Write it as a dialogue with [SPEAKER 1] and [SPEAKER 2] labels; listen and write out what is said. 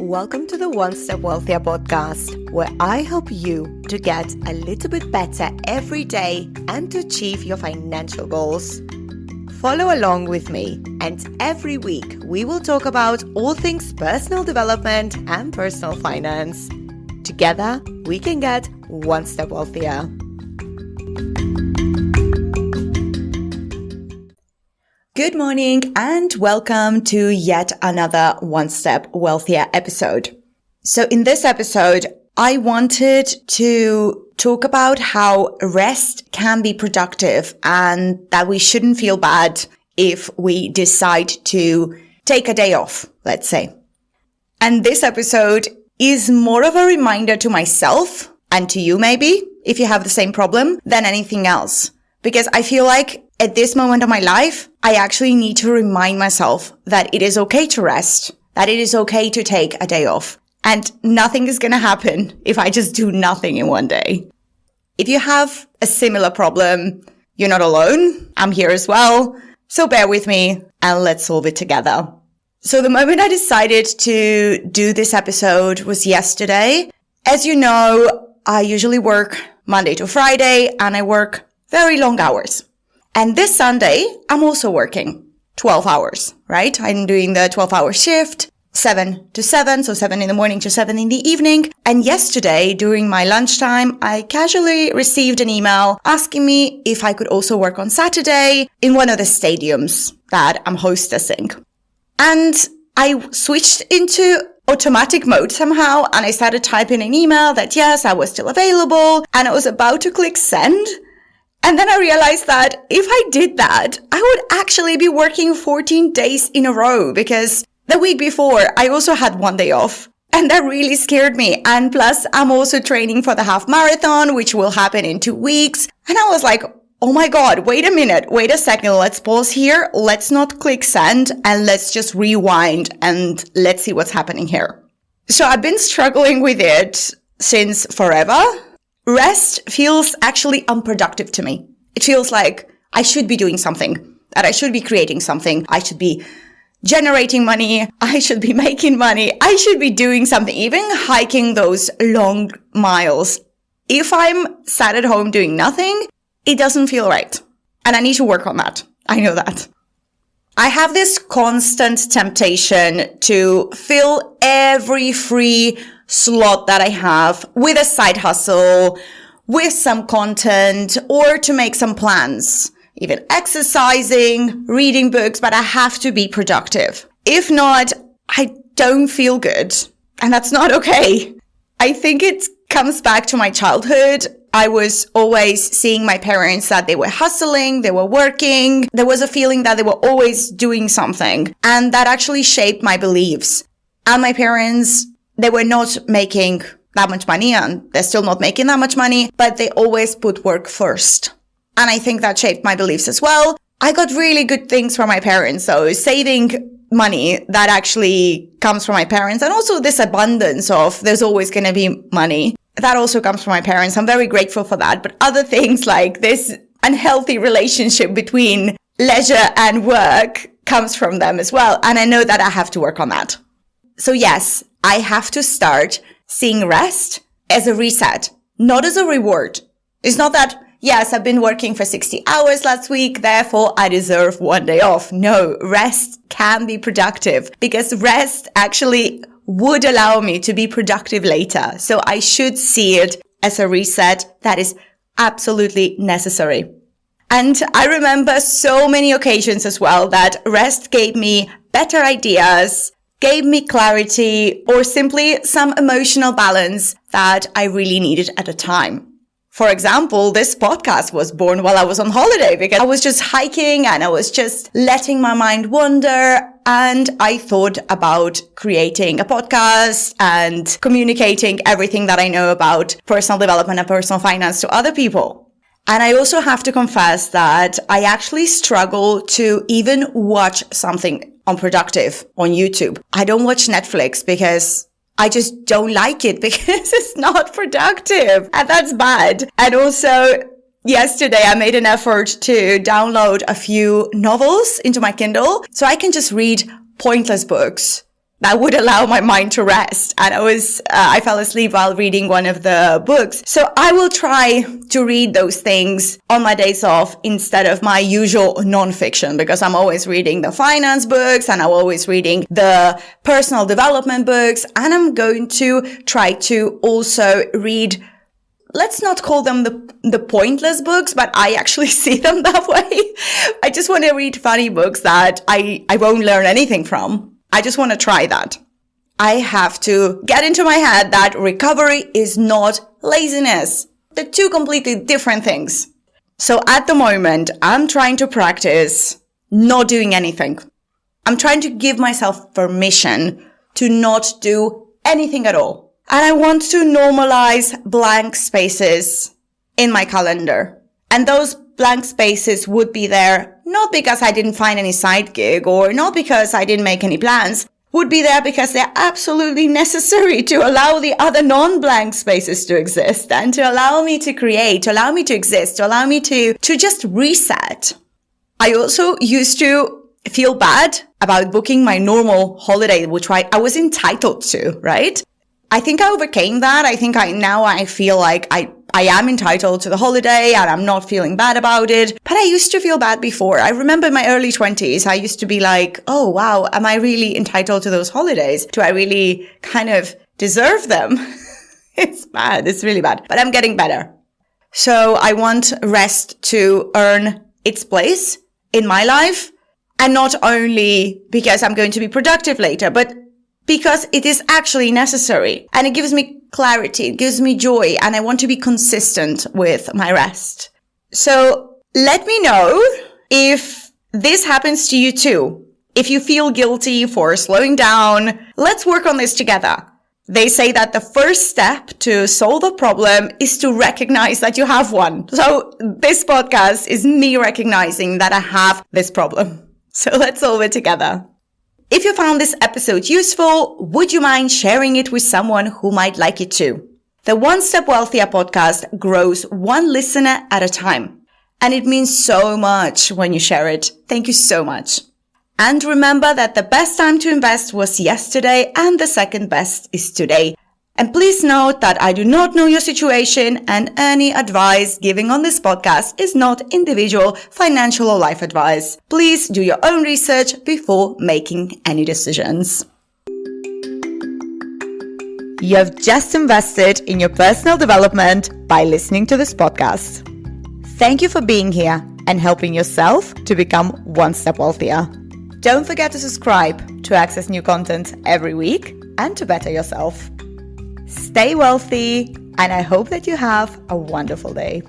[SPEAKER 1] Welcome to the One Step Wealthier podcast, where I help you to get a little bit better every day and to achieve your financial goals. Follow along with me, and every week we will talk about all things personal development and personal finance. Together, we can get one step wealthier. Good morning and welcome to yet another One Step Wealthier episode. So in this episode, I wanted to talk about how rest can be productive and that we shouldn't feel bad if we decide to take a day off, let's say. And this episode is more of a reminder to myself and to you maybe, if you have the same problem, than anything else. Because I feel like at this moment of my life, I actually need to remind myself that it is okay to rest, that it is okay to take a day off. And nothing is going to happen if I just do nothing in one day. If you have a similar problem, you're not alone. I'm here as well. So bear with me and let's solve it together. So the moment I decided to do this episode was yesterday. As you know, I usually work Monday to Friday and I work very long hours. And this Sunday, I'm also working 12 hours, right? I'm doing the 12-hour shift, 7 to 7, so 7 in the morning to 7 in the evening. And yesterday, during my lunchtime, I casually received an email asking me if I could also work on Saturday in one of the stadiums that I'm hostessing. And I switched into automatic mode somehow, and I started typing an email that yes, I was still available, and I was about to click send. And then I realized that if I did that, I would actually be working 14 days in a row because the week before I also had one day off and that really scared me. And plus I'm also training for the half marathon, which will happen in 2 weeks. And I was like, oh my God, wait a minute, wait a second. Let's pause here. Let's not click send and let's just rewind and let's see what's happening here. So I've been struggling with it since forever. Rest feels actually unproductive to me. It feels like I should be doing something, that I should be creating something. I should be generating money. I should be making money. I should be doing something, even hiking those long miles. If I'm sat at home doing nothing, it doesn't feel right. And I need to work on that. I know that. I have this constant temptation to fill every free slot that I have with a side hustle, with some content, or to make some plans, even exercising, reading books, but I have to be productive. If not, I don't feel good. And that's not okay. I think it comes back to my childhood. I was always seeing my parents that they were hustling, they were working. There was a feeling that they were always doing something. And that actually shaped my beliefs. And my parents, they were not making that much money and they're still not making that much money, but they always put work first. And I think that shaped my beliefs as well. I got really good things from my parents. So saving money, that actually comes from my parents. And also this abundance of there's always going to be money. That also comes from my parents. I'm very grateful for that. But other things like this unhealthy relationship between leisure and work comes from them as well. And I know that I have to work on that. So yes, I have to start seeing rest as a reset, not as a reward. It's not that, yes, I've been working for 60 hours last week, therefore I deserve one day off. No, rest can be productive because rest actually would allow me to be productive later. So I should see it as a reset that is absolutely necessary. And I remember so many occasions as well that rest gave me better ideas, gave me clarity, or simply some emotional balance that I really needed at the time. For example, this podcast was born while I was on holiday because I was just hiking and I was just letting my mind wander. And I thought about creating a podcast and communicating everything that I know about personal development and personal finance to other people. And I also have to confess that I actually struggle to even watch something unproductive on YouTube. I don't watch Netflix because I just don't like it because it's not productive. And that's bad. And also yesterday I made an effort to download a few novels into my Kindle so I can just read pointless books that would allow my mind to rest. And I fell asleep while reading one of the books. So I will try to read those things on my days off instead of my usual nonfiction, because I'm always reading the finance books and I'm always reading the personal development books. And I'm going to try to also read, let's not call them the pointless books, but I actually see them that way. I just want to read funny books that I won't learn anything from. I just want to try that. I have to get into my head that recovery is not laziness. They're two completely different things. So at the moment, I'm trying to practice not doing anything. I'm trying to give myself permission to not do anything at all. And I want to normalize blank spaces in my calendar. And those blank spaces would be there not because I didn't find any side gig or not because I didn't make any plans, would be there because they're absolutely necessary to allow the other non-blank spaces to exist and to allow me to create, to allow me to exist, to allow me to just reset. I also used to feel bad about booking my normal holiday, which I was entitled to, right? I think I overcame that. I think I feel like I am entitled to the holiday and I'm not feeling bad about it. But I used to feel bad before. I remember in my early 20s, I used to be like, oh, wow, am I really entitled to those holidays? Do I really kind of deserve them? It's bad. It's really bad. But I'm getting better. So I want rest to earn its place in my life. And not only because I'm going to be productive later, but because it is actually necessary and it gives me clarity, it gives me joy, and I want to be consistent with my rest. So let me know if this happens to you too. If you feel guilty for slowing down, let's work on this together. They say that the first step to solve a problem is to recognize that you have one. So this podcast is me recognizing that I have this problem. So let's solve it together. If you found this episode useful, would you mind sharing it with someone who might like it too? The One Step Wealthier podcast grows one listener at a time. And it means so much when you share it. Thank you so much. And remember that the best time to invest was yesterday and the second best is today. And please note that I do not know your situation and any advice given on this podcast is not individual financial or life advice. Please do your own research before making any decisions. You have just invested in your personal development by listening to this podcast. Thank you for being here and helping yourself to become one step wealthier. Don't forget to subscribe to access new content every week and to better yourself. Stay wealthy, and I hope that you have a wonderful day.